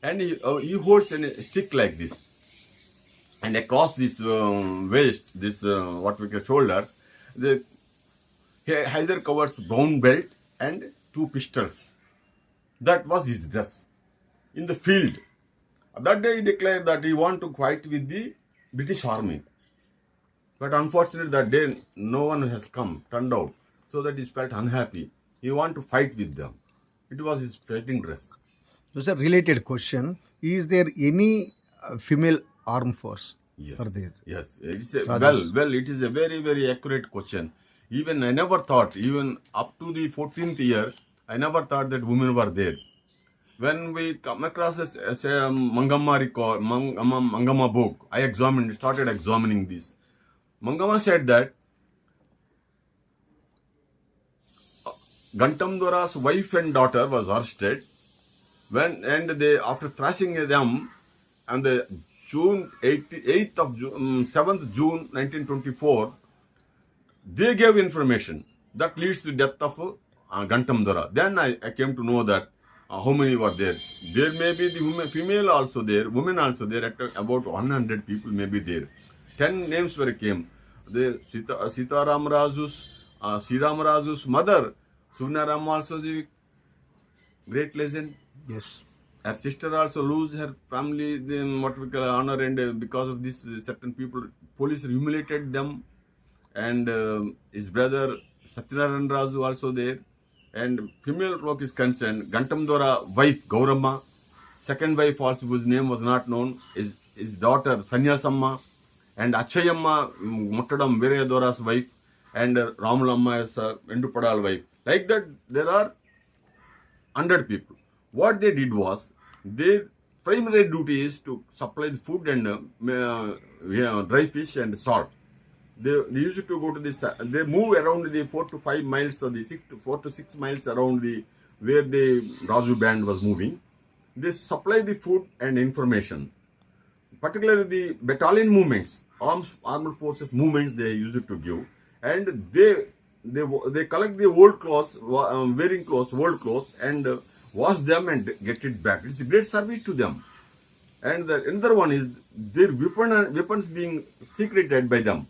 and he holds a stick like this, and across this waist, this what we call shoulders, the he either covers brown belt and two pistols. That was his dress in the field. That day he declared that he want to fight with the British Army. But unfortunately that day no one has come, turned out. So that he felt unhappy. He want to fight with them. It was his fighting dress. There's a related question. Is there any female armed force? Yes. Are there? Yes. It's a, Rajas. well, it is a very, very accurate question. Even I never thought, even up to the 14th year, I never thought that women were there. When we come across a Mangama record, Mangama book, I started examining this. Mangama said that Gantam Dora's wife and daughter was arrested and they, after thrashing them, on the June 8th of June, 7th June 1924, they gave information that leads to death of Gantam Dora. Then I came to know that how many were there. There may be the female also there, women also there. About 100 people may be there. 10 names were came. The Sita Ram Raju's, Sriram Raju's mother, Sunaram also the great legend. Yes. Her sister also lose her family, then what we call honor, and because of this, certain people, police humiliated them, and his brother Satyanarayan Raju also there, and female rock is concerned. Gantam Dora wife Gauramma, second wife also whose name was not known, his daughter Sanyasamma, and Achayamma Muttadam Veeraya Dora's wife, and Ramulamma is Endupadal wife. Like that, there are 100 people. What they did was, their primary duty is to supply the food and dry fish and salt. They used to go to this. They move around the 4 to 5 miles, or the 4 to 6 miles around the where the Raju band was moving. They supply the food and information, particularly the battalion movements, armed forces movements. They used to give, and they collect the old clothes, wearing clothes, old clothes, and wash them and get it back. It's a great service to them. And the another one is their weapons being secreted by them.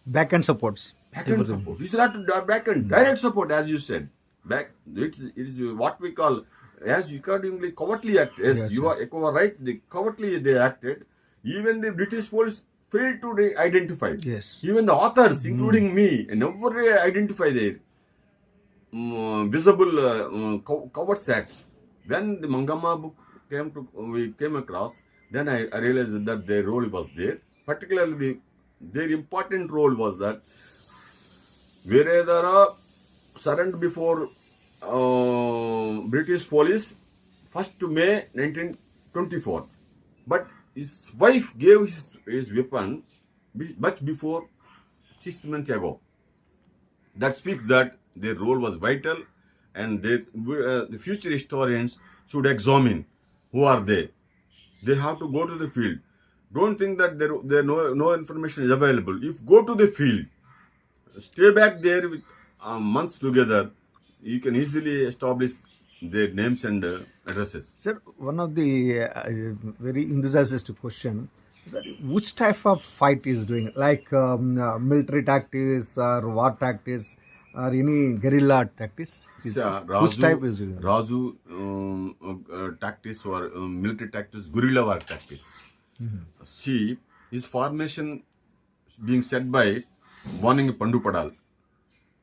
Back end supports. Back end support. It's not back end, direct support, as you said. It is what we call, as accordingly cowardly act. As Yes, you are right, the cowardly they acted. Even the British police failed to identify. Yes. Even the authors, including me, never identify their visible cowards acts. When the Mangama book we came across, then I realized that their role was there. Particularly their important role was that Veeradara surrendered before British police 1st May 1924. But his wife gave his weapon much before 6 months ago. That speaks that their role was vital, and the future historians should examine who are they. They have to go to the field. Don't think that there no information is available. If go to the field, stay back there with months together, you can easily establish their names and addresses. Sir, one of the very enthusiastic question is that which type of fight is doing, like military tactics or war tactics or any guerrilla tactics? Which type is doing? Raju tactics or military tactics, guerrilla war tactics. See, his formation being set by Warning Pandupadal.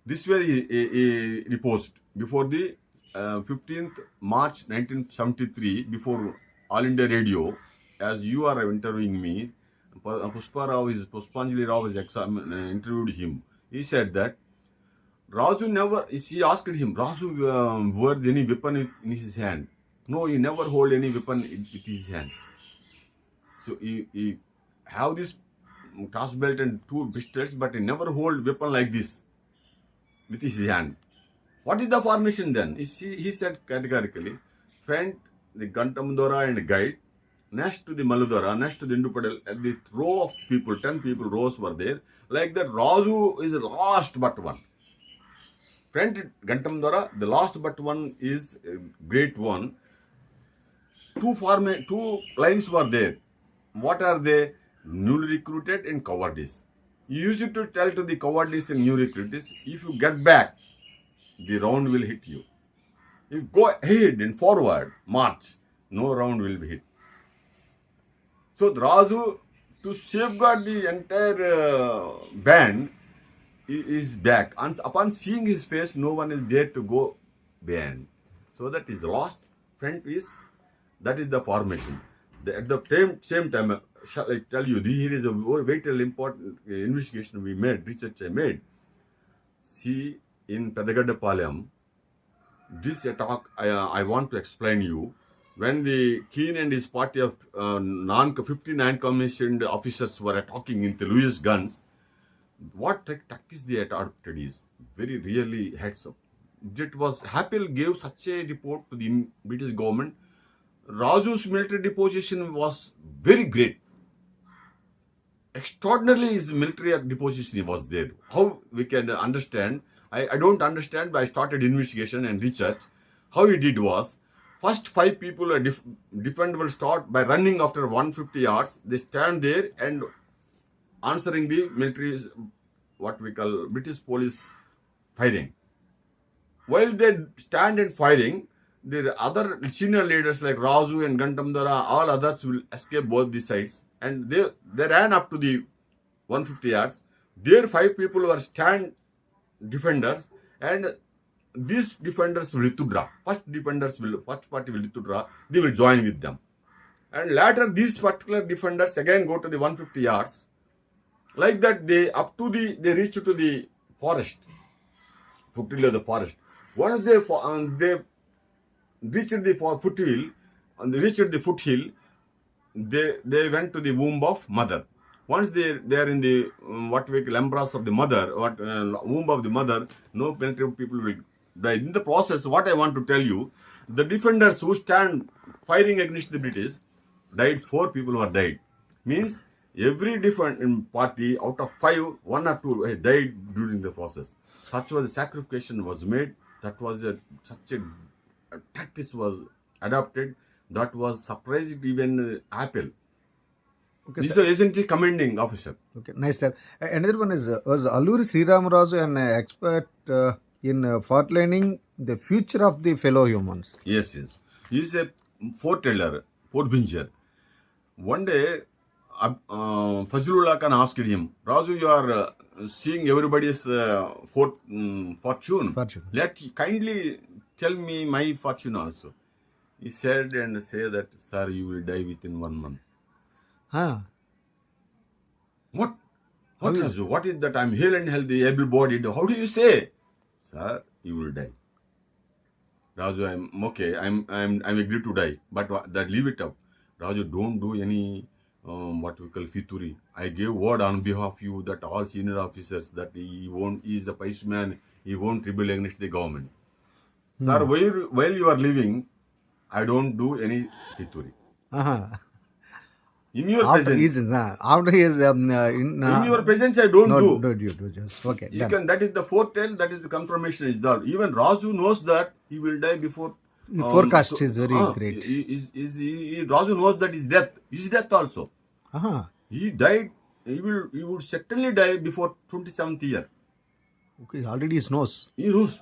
This way he reposed before the 15th March 1973, before All India Radio, as you are interviewing me, Puspanjali Rao has interviewed him. He said that Raju never, she asked him, Raju wore any weapon in his hand. No, he never hold any weapon with his hands. So he have this toss belt and two pistols, but he never hold weapon like this with his hand. What is the formation then? He said categorically, front the Gantam Dora and guide, next to the Maludara, next to the Indupadal, at the row of people, 10 people rows were there. Like that, Raju is the last but one. Front Gantam Dora, the last but one is a great one. two lines were there. What are they? Newly recruited and cowardice. You used to tell to the cowardice and new recruits, if you get back, the round will hit you. If you go ahead and forward, march, no round will be hit. So Razu, to safeguard the entire band, is back. And upon seeing his face, no one is there to go behind. So that is the last front piece. That is the formation. At the same time, shall I tell you, here is a very vital important investigation we made, research I made. See, in Pedagaddapalayam, this attack, I want to explain you. When the Keane and his party of 59 commissioned officers were attacking into Lewis guns, what tactics they adopted is very really heads up. It was Happel gave such a report to the British government. Raju's military deposition was very great. Extraordinarily, his military deposition was there. How we can understand? I don't understand, but I started investigation and research. How he did was, first 5 people are defend will start by running after 150 yards. They stand there and answering the military, what we call British police firing. While they stand and firing, the other senior leaders like Razu and Gantamdara, all others will escape both the sides. And they ran up to the 150 yards. There 5 people were stand defenders, and these defenders will withdraw. First party will withdraw. They will join with them. And later these particular defenders again go to the 150 yards. Like that, they reach to the forest, foothill of the forest. Once they reached the foothill, and they reached the foothill, they went to the womb of mother. Once they are in the what we call embrace of the mother, womb of the mother, no penetrative people will die. In the process, what I want to tell you, the defenders who stand firing against the British died. 4 people were died. Means every different party out of 5, 1 or 2 died during the process. Such was the sacrifice was made. That was such a tactics was adopted. That was surprised even Apple. Okay, This isn't a commanding officer. Okay, nice, sir. Another one is, was Alluri Sriramarazu an expert in fortlining the future of the fellow humans? Yes. He is a foreteller, forebinger. One day, Fazlullah Khan asked him, Razu, you are seeing everybody's fortune. Fortune. Kindly tell me my fortune also. He said and say that, sir, you will die within 1 month. Huh. What is that? I'm hale and healthy, able-bodied. How do you say? Sir, you will die. Raju, I'm okay. I'm agreed to die, but that leave it up. Raju, don't do any what we call fituri. I gave word on behalf of you that all senior officers that he is a pious man. He won't rebel against the government. Sir, while you are living, I don't do any fituri. Uh-huh. In your After presence. after he is in your presence, I don't do. Don't you do just okay. You Done. can. That is the foretell. That is the confirmation is there. Even Razu knows that he will die before. The forecast is very great. Razu knows that his death. His death also. Uh-huh. He died. He would certainly die before 27th year. Okay, already he knows. He knows.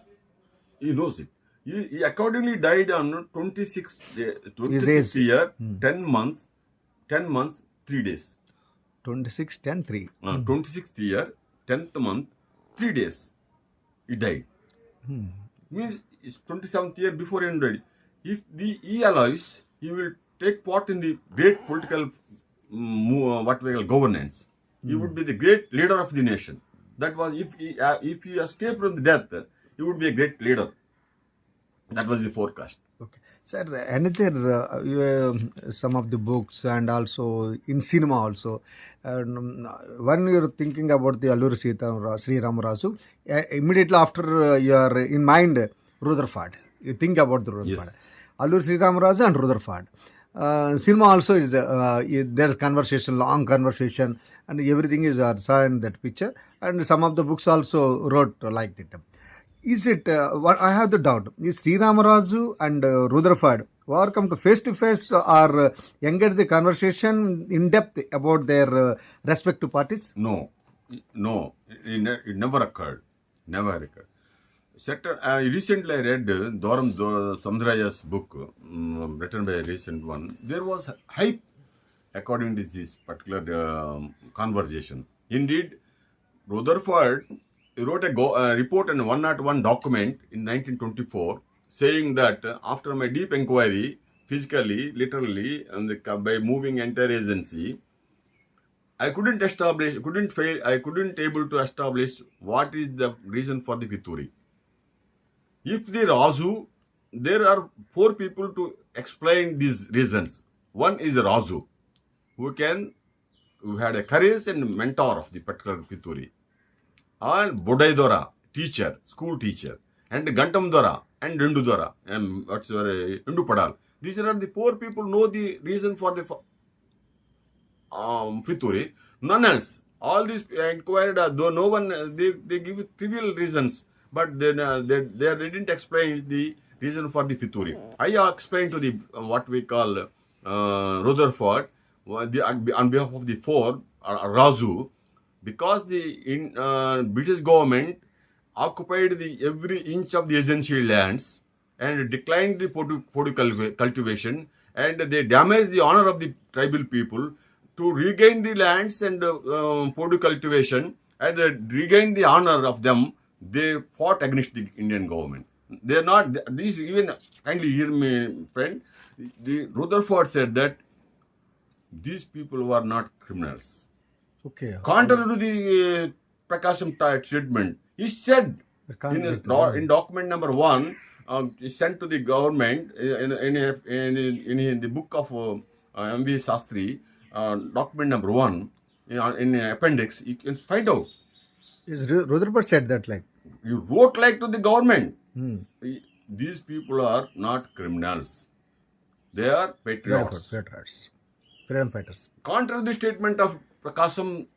He knows it. He accordingly died on 26th year, 10 months, 3 days. 26, 10, 3. 26th year, 10th month, 3 days. He died. Means it's 27th year before he died. If he allows, he will take part in the great political what we call governance. He would be the great leader of the nation. That was if he escaped from the death, he would be a great leader. That was the forecast. Okay. Sir, another some of the books and also in cinema also. When you're thinking about the Alluri Sri Ramarasu, immediately after you are in mind Rutherford. You think about the Rutherford. Yes. Alluri Sri Ramarasu and Rutherford. Cinema also is there's conversation, long conversation, and everything is saw in that picture. And some of the books also wrote like that. Is it, what I have the doubt, is Sri Ramarazu and Rutherford or come to face or engage the conversation in depth about their respective parties? No, it never occurred. Never occurred. Recently, I read Doram Samdraya's book, written by a recent one. There was hype according to this particular conversation. Indeed, Rutherford wrote a report and 101 document in 1924 saying that after my deep inquiry, physically, literally, and by moving entire agency, I couldn't able to establish what is the reason for the Vituri. If the Razu, there are 4 people to explain these reasons. One is Razu, who had a courage and mentor of the particular Pituri. And Bodaidora, teacher, school teacher, and Gantam Dora and Rendu Dora, and Rendu Padal. These are the 4 people know the reason for the Fituri. None else. All these inquired, though no one, they give trivial reasons, but they didn't explain the reason for the Fituri. I explained to the what we call Rutherford on behalf of the 4 Razu, because the British government occupied every inch of the agency lands and declined the podu cultivation, and they damaged the honor of the tribal people. To regain the lands and podu cultivation and regain the honor of them, they fought against the Indian government. They are not, these even, kindly hear me, friend, the Rutherford said that these people were not criminals. Okay. Contrary to the Prakasham treatment, he said in document number 1, sent to the government in the book of M.V. Sastry, document number 1, in appendix, you can find out. Is Rutherford said that like? You wrote like to the government. These people are not criminals. They are patriots. Freedom fighters. Contrary to the statement of Prakasham,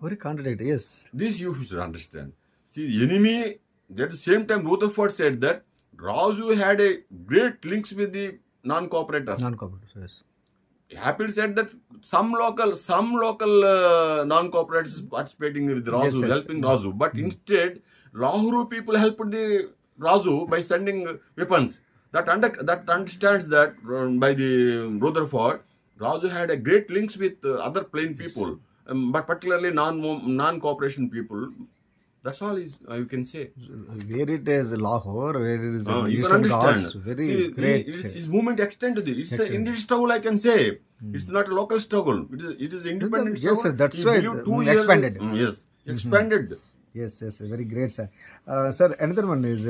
very contradictory, yes. this you should understand. See, the enemy, at the same time, Rutherford said that Razu had a great links with the non-cooperators. Yes. Happy said that some local non-cooperators participating with Razu, yes. helping Razu, but instead Lahuru people helped the Razu by sending weapons. That understands that by the Rutherford, Razu had a great links with other plain people, but particularly non-cooperation people. That's all you can say. Where it is Lahore, where it is you can understand. Great. His movement extended. It's an Indian struggle, I can say. It's not a local struggle. It is independent struggle. Yes, that's why expanded. Yes, expanded. Yes, very great, sir. Sir, another one is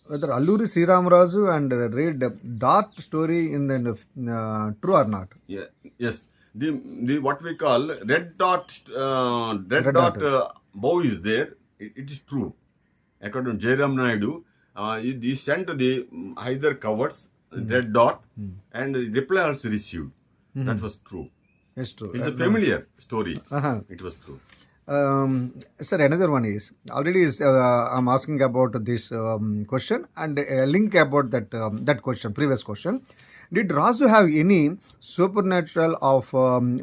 whether Alluri Sriramarazu and read Dart story in true or not? Yeah. Yes. The what we call red dot bow is there. It is true. According to Jairam Naidu, he sent the either covers red dot and the reply also received. That was true. It's true. It's a familiar story. It was true. Sir, another one is already I'm asking about this question and a link about that question, previous question. Did Razu have any supernatural of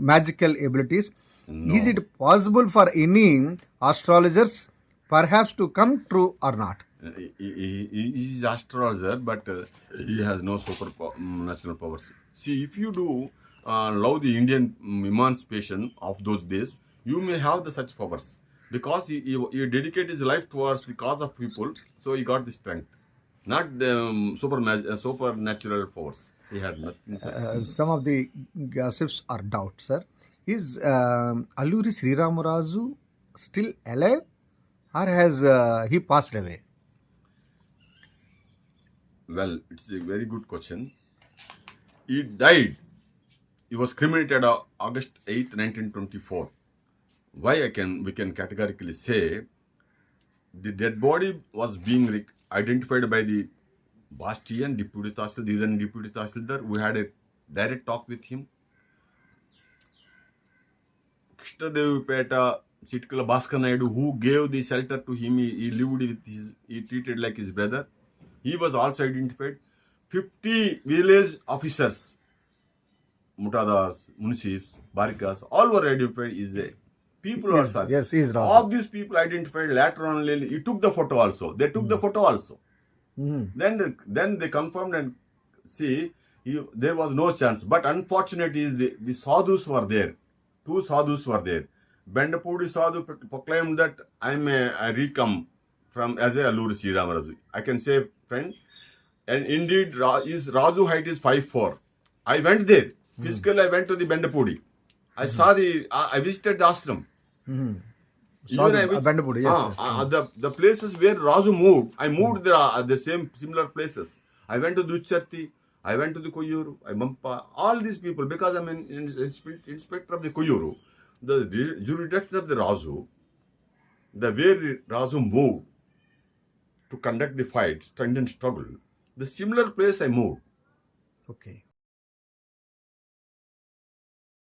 magical abilities? No. Is it possible for any astrologers perhaps to come true or not? He is astrologer, but he has no supernatural powers. See, if you do love the Indian emancipation of those days, you may have such powers. Because he dedicated his life towards the cause of people, so he got the strength. Not supernatural powers. He had nothing. Some of the gossips are doubts, sir. Is Alluri Sriramarazu still alive or has he passed away? Well, it's a very good question. He died. He was cremated on August 8th, 1924. Why we can categorically say the dead body was being identified by the Bastian Deputy Tahsildar, then Deputy Tahsildar. We had a direct talk with him. Krishnadevipeta Chitkala Bhaskar Naidu, who gave the shelter to him, he lived with he treated like his brother. He was also identified. 50 village officers, Mutadas, Munishis, Barikas, all were identified is a people were served. Yes, he is Razu. All these people identified later on. He took the photo also. They took the photo also. Then they confirmed and see there was no chance. But unfortunately, the sadhus were there. 2 sadhus were there. Bendapudi sadhu proclaimed that I recome from as a Alluri Sri Ramaraju. I can say, friend, and indeed, his Raju height is 5'4". I went there. Physically, I went to the Bendapudi. I saw I visited the ashram. Sadhu, Bendapudi, yes. The places where Raju moved, I moved the similar places. I went to Ducharti, I went to the Koyuru, Mampa, all these people, because I'm an inspector of the Koyuru. The jurisdiction of the Raju, the way Raju moved to conduct the fight, struggle, the similar place I moved. Okay.